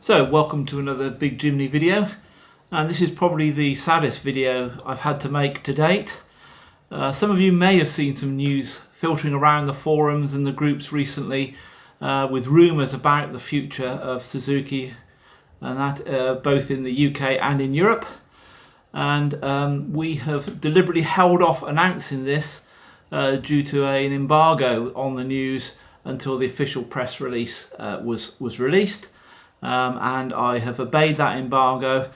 So welcome to another big Jimny video, and this is probably the saddest video I've had to make to date. Some of you may have seen some news filtering around the forums and the groups recently with rumours about the future of Suzuki, and that both in the UK and in Europe. And we have deliberately held off announcing this due to an embargo on the news until the official press release was released. And I have obeyed that embargo.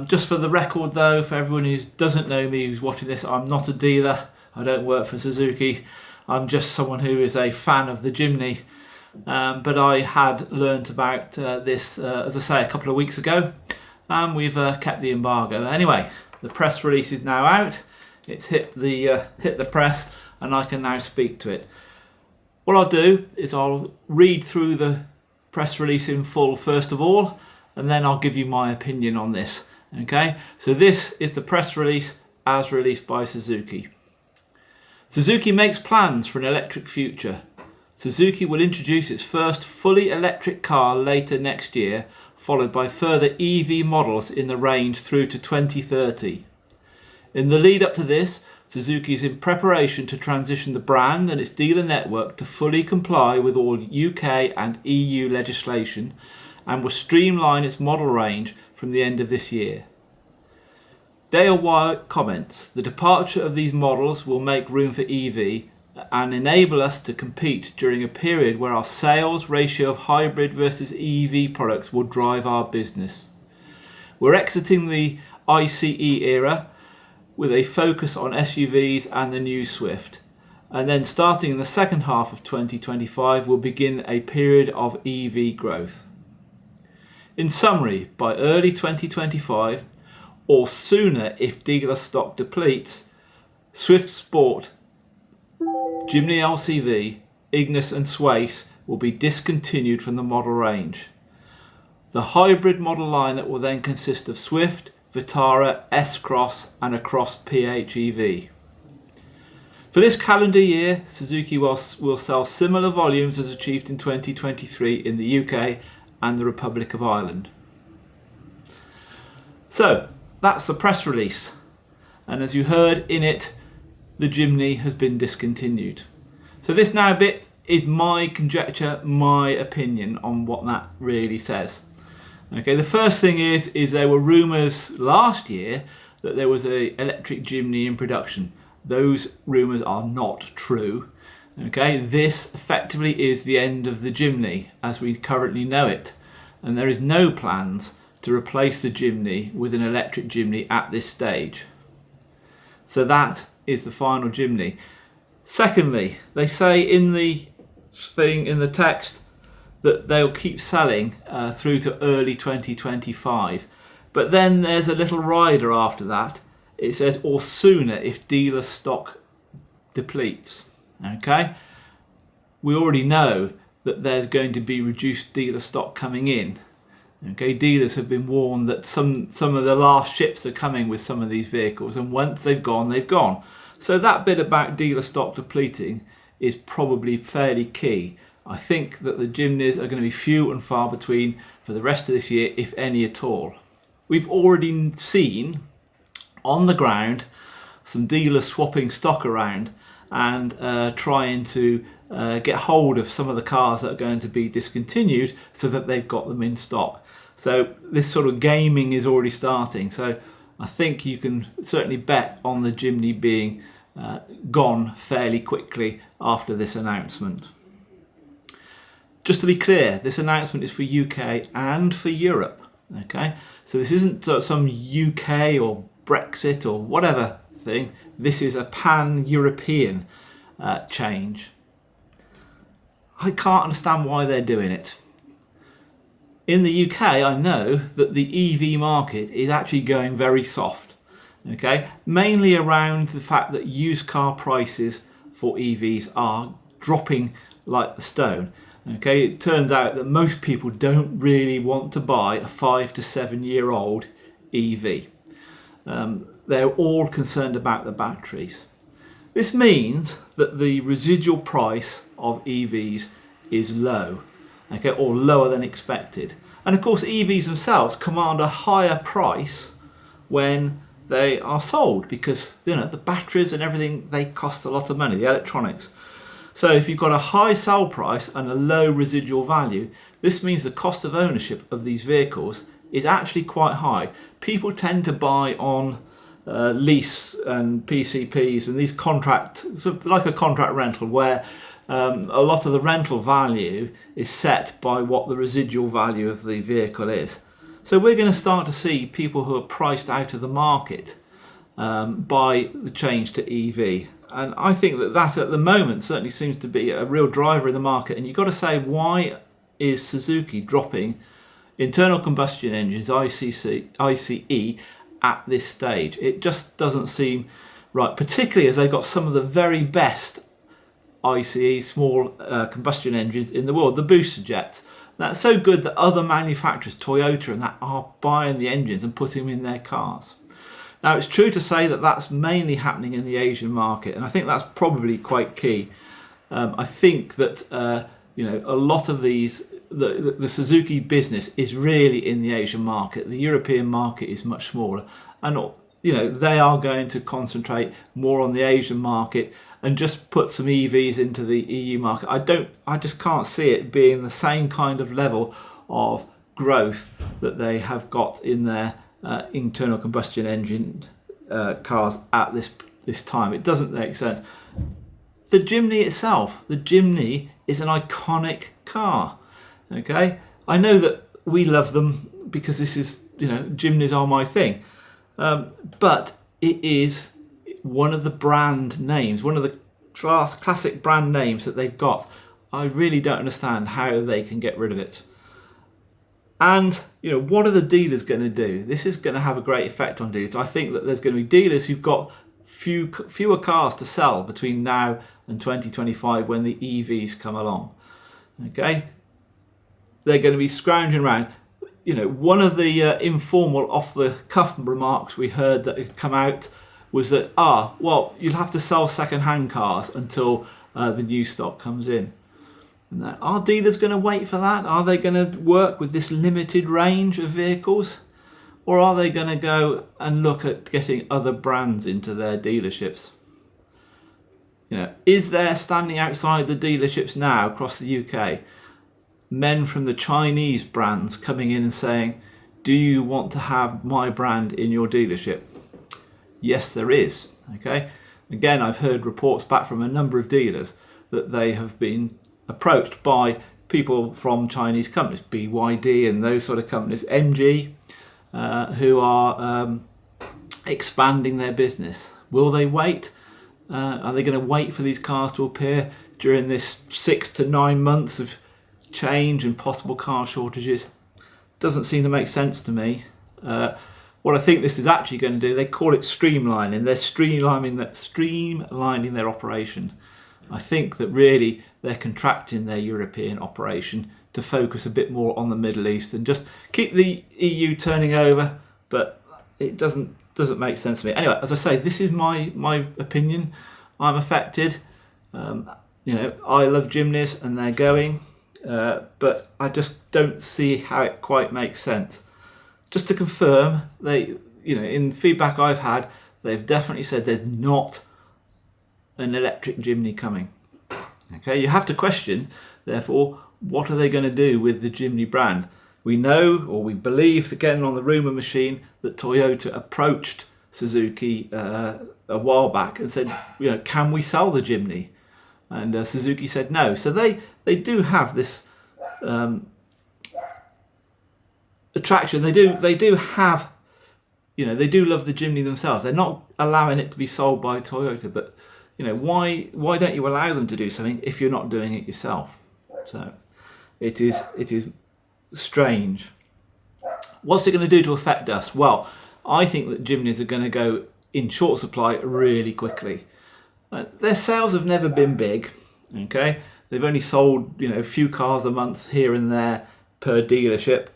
Just for the record though, for everyone who doesn't know me, who's watching this, I'm not a dealer, I don't work for Suzuki, I'm just someone who is a fan of the Jimny. But I had learnt about this, as I say, a couple of weeks ago, and we've kept the embargo. Anyway, the press release is now out, it's hit the press, and I can now speak to it. What I'll do is I'll read through the press release in full first of all, and then I'll give you my opinion on this. Okay, so this is the press release as released by Suzuki. Suzuki makes plans for an electric future. Suzuki will introduce its first fully electric car later next year, followed by further EV models in the range through to 2030. In the lead up to this, Suzuki is in preparation to transition the brand and its dealer network to fully comply with all UK and EU legislation, and will streamline its model range from the end of this year. Dale Wyatt comments, the departure of these models will make room for EV and enable us to compete during a period where our sales ratio of hybrid versus EV products will drive our business. We're exiting the ICE era with a focus on SUVs and the new Swift. And then starting in the second half of 2025, we'll begin a period of EV growth. In summary, by early 2025, or sooner if dealer stock depletes, Swift Sport, Jimny LCV, Ignis and Swace will be discontinued from the model range. The hybrid model lineup will then consist of Swift, Vitara, S-Cross and a Cross PHEV. For this calendar year, Suzuki will sell similar volumes as achieved in 2023 in the UK and the Republic of Ireland. So that's the press release, and as you heard in it, the Jimny has been discontinued. So this now bit is my conjecture, my opinion on what that really says. Okay, the first thing is there were rumours last year that there was an electric Jimny in production. Those rumours are not true. Okay, this effectively is the end of the Jimny as we currently know it, and there is no plans to replace the Jimny with an electric Jimny at this stage. So that is the final Jimny. Secondly, they say in the text that they'll keep selling through to early 2025. But then there's a little rider after that. It says, or sooner if dealer stock depletes. Okay? We already know that there's going to be reduced dealer stock coming in. Okay, dealers have been warned that some of the last ships are coming with some of these vehicles, and once they've gone, they've gone. So that bit about dealer stock depleting is probably fairly key. I think that the Jimnys are going to be few and far between for the rest of this year, if any at all. We've already seen on the ground some dealers swapping stock around and trying to get hold of some of the cars that are going to be discontinued so that they've got them in stock. So this sort of gaming is already starting. So I think you can certainly bet on the Jimny being gone fairly quickly after this announcement. Just to be clear, this announcement is for UK and for Europe. Okay, so this isn't some UK or Brexit or whatever thing. This is a pan-European change. I can't understand why they're doing it. In the UK, I know that the EV market is actually going very soft. Okay, mainly around the fact that used car prices for EVs are dropping like the stone. Okay, it turns out that most people don't really want to buy a 5 to 7 year old EV. They're all concerned about the batteries. This means that the residual price of EVs is low. okay, or lower than expected. And of course, EVs themselves command a higher price when they are sold, because the batteries and everything, they cost a lot of money, the electronics. So if you've got a high sale price and a low residual value, this means the cost of ownership of these vehicles is actually quite high. People tend to buy on lease and PCPs and these contract, so like a contract rental, where a lot of the rental value is set by what the residual value of the vehicle is. So we're going to start to see people who are priced out of the market by the change to EV. And I think that at the moment certainly seems to be a real driver in the market. And you've got to say, why is Suzuki dropping internal combustion engines, ICE, at this stage? It just doesn't seem right, particularly as they've got some of the very best ICE, small combustion engines in the world, the booster jets. That's so good that other manufacturers, Toyota and that, are buying the engines and putting them in their cars. Now, it's true to say that that's mainly happening in the Asian market, and I think that's probably quite key. I think that a lot of these, the Suzuki business is really in the Asian market. The European market is much smaller, and they are going to concentrate more on the Asian market and just put some EVs into the EU market. I just can't see it being the same kind of level of growth that they have got in their internal combustion engine cars at this time. It doesn't make sense. The Jimny itself, the Jimny is an iconic car. Okay, I know that we love them because this is, Jimnys are my thing, but it is one of the brand names, one of the classic brand names that they've got. I really don't understand how they can get rid of it. And what are the dealers going to do? This is going to have a great effect on dealers. I think that there's going to be dealers who've got fewer cars to sell between now and 2025 when the EVs come along. Okay, they're going to be scrounging around. One of the informal, off-the-cuff remarks we heard that had come out was that, you'll have to sell second-hand cars until the new stock comes in. And that, are dealers going to wait for that? Are they going to work with this limited range of vehicles? Or are they going to go and look at getting other brands into their dealerships? Is there, standing outside the dealerships now across the UK, men from the Chinese brands coming in and saying, do you want to have my brand in your dealership? Yes, there is. Okay. Again, I've heard reports back from a number of dealers that they have been approached by people from Chinese companies, BYD and those sort of companies, MG, who are expanding their business. Will they wait? Are they going to wait for these cars to appear during this 6 to 9 months of change and possible car shortages? Doesn't seem to make sense to me. What I think this is actually going to do, they call it streamlining. They're streamlining their operation. I think that really they're contracting their European operation to focus a bit more on the Middle East and just keep the EU turning over, but it doesn't make sense to me. Anyway, as I say, this is my opinion. I'm affected. I love Jimnys and they're going, but I just don't see how it quite makes sense. Just to confirm, they, in feedback I've had, they've definitely said there's not an electric Jimny coming. Okay, you have to question, therefore, what are they going to do with the Jimny brand? We know, or we believe, again on the rumour machine, that Toyota approached Suzuki a while back and said, can we sell the Jimny? And Suzuki said no. So they do have this attraction. They do have, they do love the Jimny themselves. They're not allowing it to be sold by Toyota, but why don't you allow them to do something if you're not doing it yourself? So it is strange. What's it going to do to affect us? Well, I think that Jimnys are going to go in short supply really quickly. Their sales have never been big. Okay, they've only sold a few cars a month here and there per dealership.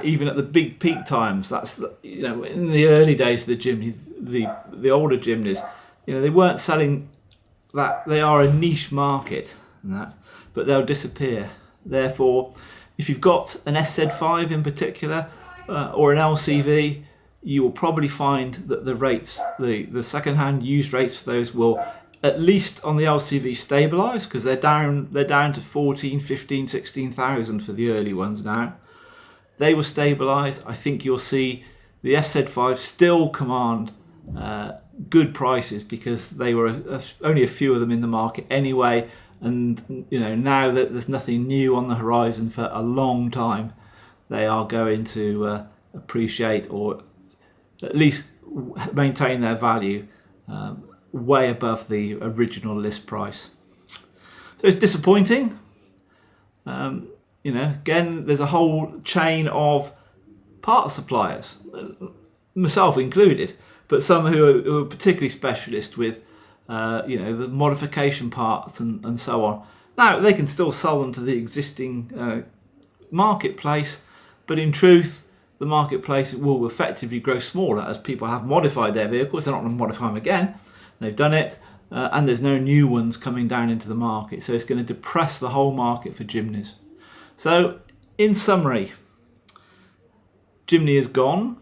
Even at the big peak times, that's in the early days of the Jimny, the older Jimnys, they weren't selling that. They are a niche market, and that, but they'll disappear. Therefore, if you've got an SZ5 in particular or an LCV, you will probably find that the rates, the second-hand used rates for those will, at least on the LCV, stabilise, because they're down to 14, 15, 16,000 for the early ones now. They will stabilise. I think you'll see the SZ5 still command good prices, because they were only a few of them in the market anyway, and now that there's nothing new on the horizon for a long time, they are going to appreciate, or at least maintain their value way above the original list price. So it's disappointing. Again, there's a whole chain of part suppliers, myself included, but some who are particularly specialist with the modification parts and so on. Now, they can still sell them to the existing marketplace, but in truth, the marketplace will effectively grow smaller as people have modified their vehicles. They're not going to modify them again. They've done it, and there's no new ones coming down into the market. So it's going to depress the whole market for Jimneys. So, in summary, Jimny is gone.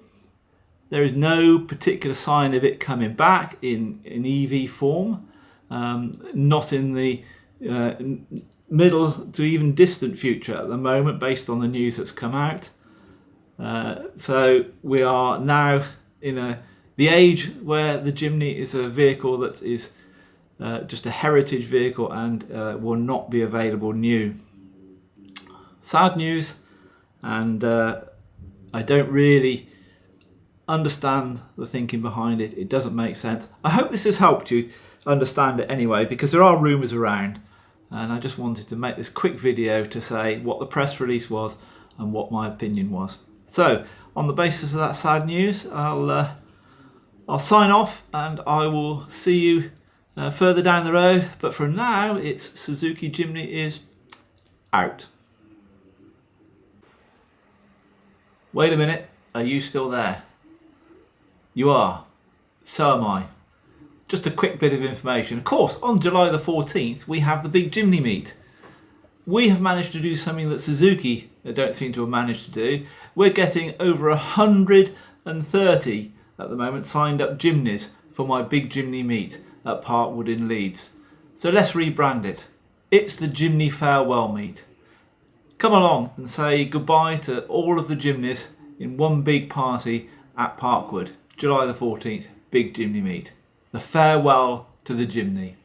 There is no particular sign of it coming back in EV form, not in the middle to even distant future at the moment, based on the news that's come out. So we are now in the age where the Jimny is a vehicle that is just a heritage vehicle and will not be available new. Sad news, and I don't really understand the thinking behind it. It doesn't make sense. I hope this has helped you understand it anyway, because there are rumours around, and I just wanted to make this quick video to say what the press release was and what my opinion was. So, on the basis of that sad news, I'll sign off, and I will see you further down the road. But for now, it's Suzuki Jimny is out. Wait a minute, are you still there? You are. So am I. Just a quick bit of information. Of course, on July the 14th, we have the big Jimny meet. We have managed to do something that Suzuki don't seem to have managed to do. We're getting over 130 at the moment signed up Jimneys for my big Jimny meet at Parkwood in Leeds. So let's rebrand it. It's the Jimny Farewell Meet. Come along and say goodbye to all of the Jimneys in one big party at Parkwood. July the 14th, big Jimny meet. The farewell to the Jimny.